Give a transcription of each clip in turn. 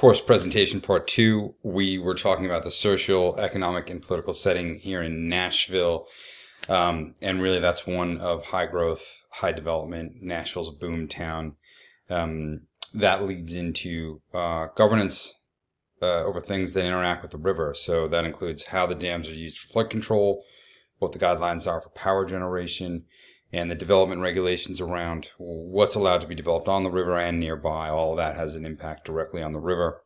course presentation part 2, we were talking about the social, economic, and political setting here in Nashville. And really that's one of high growth, high development. Nashville's a boom town. That leads into governance over things that interact with the river. So that includes how the dams are used for flood control, what the guidelines are for power generation, and the development regulations around what's allowed to be developed on the river and nearby. All of that has an impact directly on the river.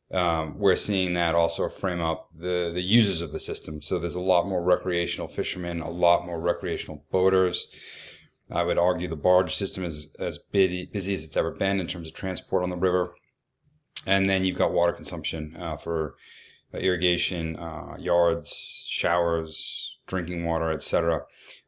We're seeing that also frame up the users of the system. So there's a lot more recreational fishermen, a lot more recreational boaters. I would argue the barge system is as busy as it's ever been in terms of transport on the river. And then you've got water consumption for irrigation, yards, showers, drinking water, etc.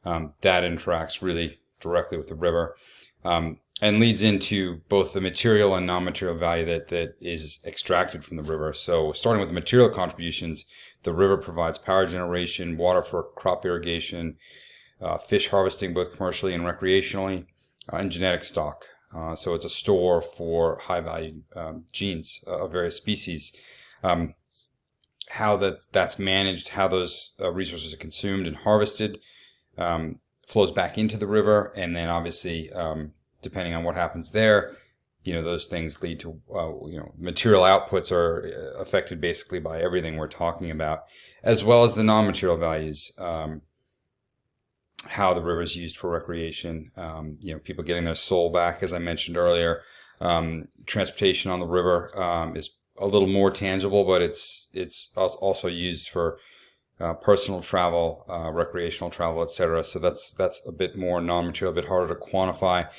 That interacts really directly with the river, and leads into both the material and non-material value that is extracted from the river. So starting with the material contributions, the river provides power generation, water for crop irrigation, fish harvesting both commercially and recreationally, and genetic stock. So it's a store for high-value genes of various species. How that's managed, how those resources are consumed and harvested, flows back into the river, and then obviously, depending on what happens there, those things lead to, material outputs are affected basically by everything we're talking about, as well as the non-material values. How the river is used for recreation, people getting their soul back, as I mentioned earlier. Transportation on the river is a little more tangible, but it's also used for personal travel, recreational travel, etc. So that's a bit more non-material, a bit harder to quantify.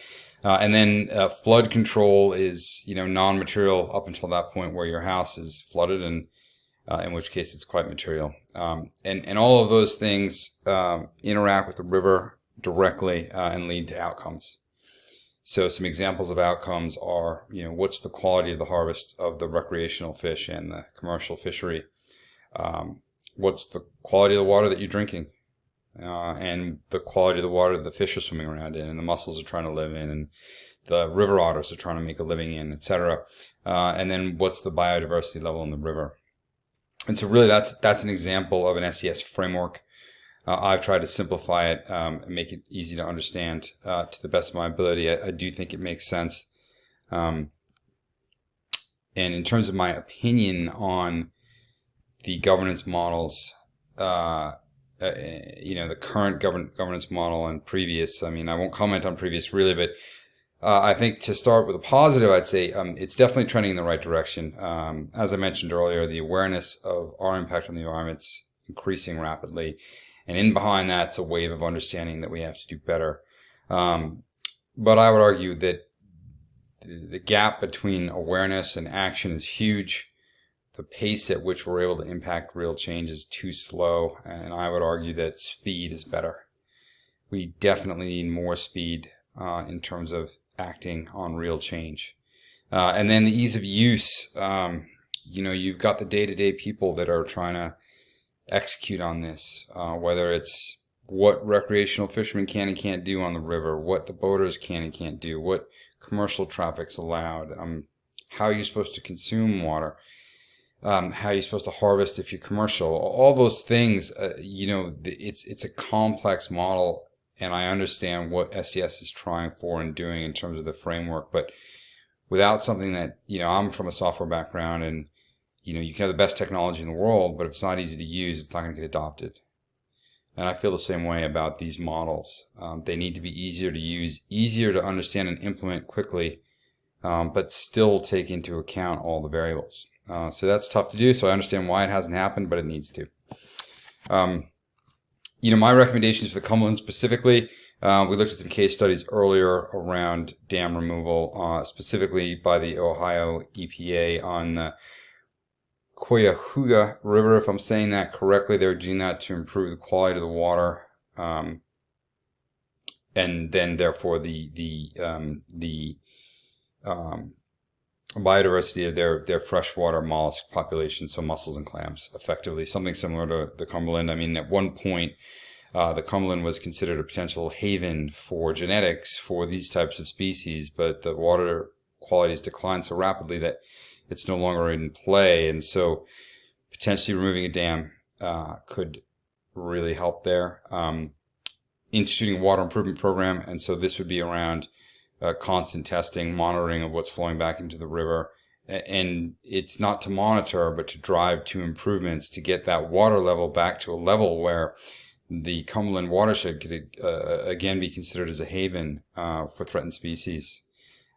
And then flood control is non-material up until that point where your house is flooded, and in which case it's quite material. And all of those things interact with the river directly and lead to outcomes. So some examples of outcomes are, what's the quality of the harvest of the recreational fish and the commercial fishery? What's the quality of the water that you're drinking? And the quality of the water that the fish are swimming around in and the mussels are trying to live in and the river otters are trying to make a living in, etc. And then what's the biodiversity level in the river? And so really that's an example of an SES framework. I've tried to simplify it and make it easy to understand to the best of my ability. I do think it makes sense. And in terms of my opinion on the governance models, the current governance model and previous, I won't comment on previous really, but I think to start with a positive, I'd say it's definitely trending in the right direction. As I mentioned earlier, the awareness of our impact on the environment's increasing rapidly. And in behind that's a wave of understanding that we have to do better. But I would argue that the gap between awareness and action is huge. The pace at which we're able to impact real change is too slow. And I would argue that speed is better. We definitely need more speed in terms of acting on real change. And then the ease of use. You've got the day-to-day people that are trying to execute on this, whether it's what recreational fishermen can and can't do on the river, what the boaters can and can't do, what commercial traffic's allowed, how you're supposed to consume water, how you're supposed to harvest if you're commercial. All those things, it's a complex model, and I understand what SES is trying for and doing in terms of the framework, but without something that, I'm from a software background, and you can have the best technology in the world, but if it's not easy to use, it's not going to get adopted. And I feel the same way about these models. They need to be easier to use, easier to understand and implement quickly, but still take into account all the variables. So that's tough to do, so I understand why it hasn't happened, but it needs to. My recommendations for the Cumberland specifically, we looked at some case studies earlier around dam removal, specifically by the Ohio EPA on the Cuyahoga River, if I'm saying that correctly. They're doing that to improve the quality of the water, and then therefore the biodiversity of their freshwater mollusk population, so mussels and clams, effectively something similar to the Cumberland. At one point, the Cumberland was considered a potential haven for genetics for these types of species, but the water qualities declined so rapidly that it's no longer in play. And so potentially removing a dam could really help there. Instituting a water improvement program, and so this would be around constant testing, monitoring of what's flowing back into the river. And it's not to monitor, but to drive to improvements to get that water level back to a level where the Cumberland watershed could again be considered as a haven for threatened species,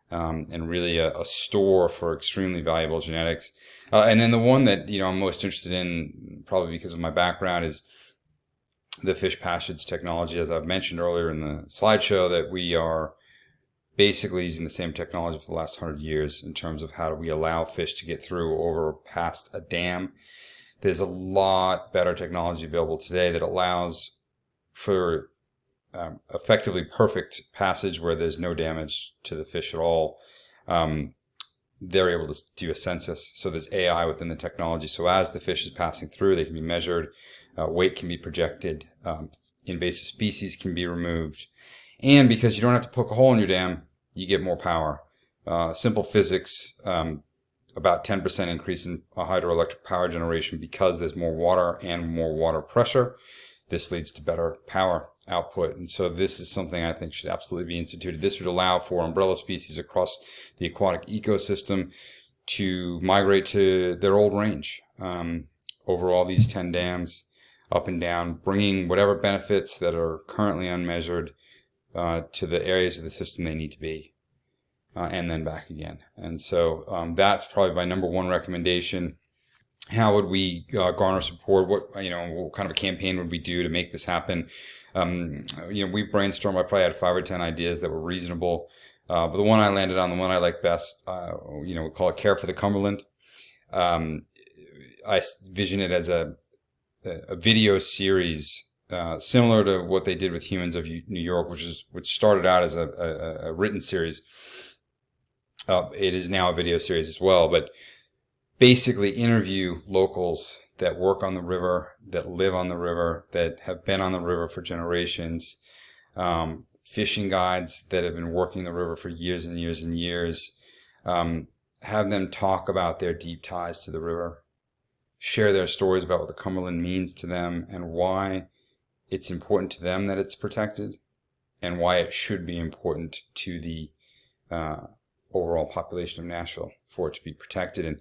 and really a store for extremely valuable genetics. And then the one that I'm most interested in, probably because of my background, is the fish passage technology. As I've mentioned earlier in the slideshow, that we are basically using the same technology for the last 100 years in terms of how do we allow fish to get through over past a dam. There's a lot better technology available today that allows for effectively perfect passage where there's no damage to the fish at all. They're able to do a census. So there's AI within the technology. So as the fish is passing through, they can be measured, weight can be projected, invasive species can be removed. And because you don't have to poke a hole in your dam, you get more power. Simple physics, about 10% increase in hydroelectric power generation because there's more water and more water pressure. This leads to better power output. And so this is something I think should absolutely be instituted. This would allow for umbrella species across the aquatic ecosystem to migrate to their old range over all these 10 dams, up and down, bringing whatever benefits that are currently unmeasured to the areas of the system they need to be, and then back again. And so that's probably my number one recommendation. How would we garner support? What kind of a campaign would we do to make this happen? We've brainstormed. I probably had 5 or 10 ideas that were reasonable, but the one I landed on, the one I like best, we call it Care for the Cumberland. I vision it as a video series similar to what they did with Humans of New York, which started out as a written series. It is now a video series as well, but basically interview locals that work on the river, that live on the river, that have been on the river for generations, fishing guides that have been working the river for years and years and years, have them talk about their deep ties to the river, share their stories about what the Cumberland means to them and why it's important to them that it's protected, and why it should be important to the overall population of Nashville for it to be protected. And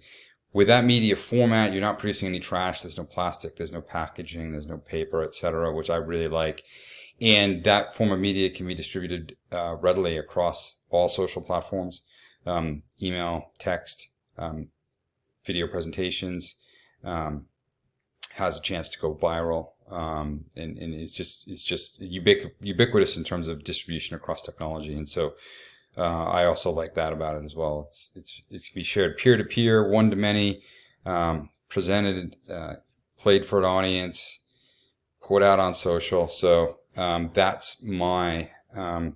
with that media format, you're not producing any trash. There's no plastic, there's no packaging, there's no paper, etc., which I really like. And that form of media can be distributed readily across all social platforms, email, text, video presentations, has a chance to go viral. And it's just ubiquitous in terms of distribution across technology. And so I also like that about it as well. It can be shared peer to peer, one to many, presented, played for an audience, put out on social. So that's my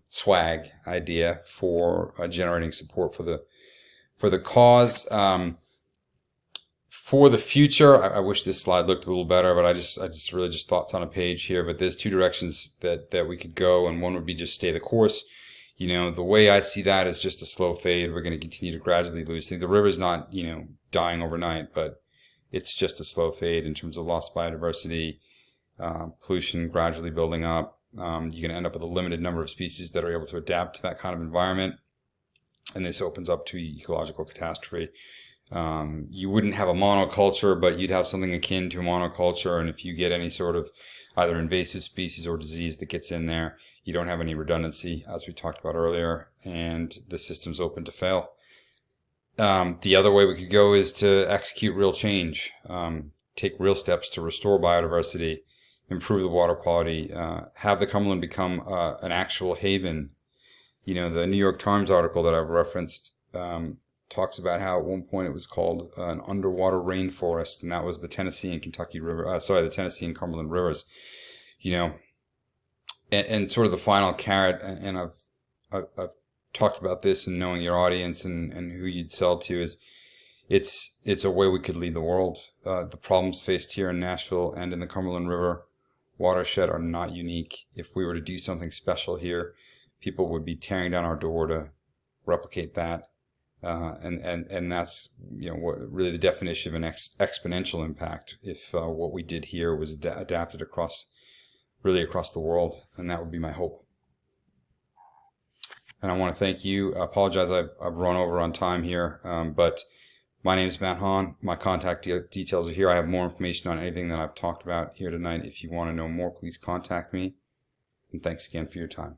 swag idea for generating support for the cause. For the future, I wish this slide looked a little better, but I just really just thoughts on a page here. But there's 2 directions that we could go, and one would be just stay the course. The way I see that is just a slow fade. We're going to continue to gradually lose things. The river's not, dying overnight, but it's just a slow fade in terms of lost biodiversity, pollution gradually building up. You're going to end up with a limited number of species that are able to adapt to that kind of environment, and this opens up to ecological catastrophe. You wouldn't have a monoculture, but you'd have something akin to a monoculture, and if you get any sort of either invasive species or disease that gets in there, you don't have any redundancy, as we talked about earlier, and the system's open to fail. The other way we could go is to execute real change, take real steps to restore biodiversity, improve the water quality, have the Cumberland become an actual haven. The New York Times article that I've referenced talks about how at one point it was called an underwater rainforest, and that was the Tennessee and Kentucky River. The Tennessee and Cumberland rivers. And sort of the final carrot, and I've talked about this and knowing your audience and who you'd sell to, is it's a way we could lead the world. The problems faced here in Nashville and in the Cumberland River watershed are not unique. If we were to do something special here, people would be tearing down our door to replicate that. And that's, what really the definition of an exponential impact. If what we did here was adapted across the world, and that would be my hope. And I want to thank you. I apologize, I've run over on time here, but my name is Matt Hahn. My contact details are here. I have more information on anything that I've talked about here tonight. If you want to know more, please contact me. And thanks again for your time.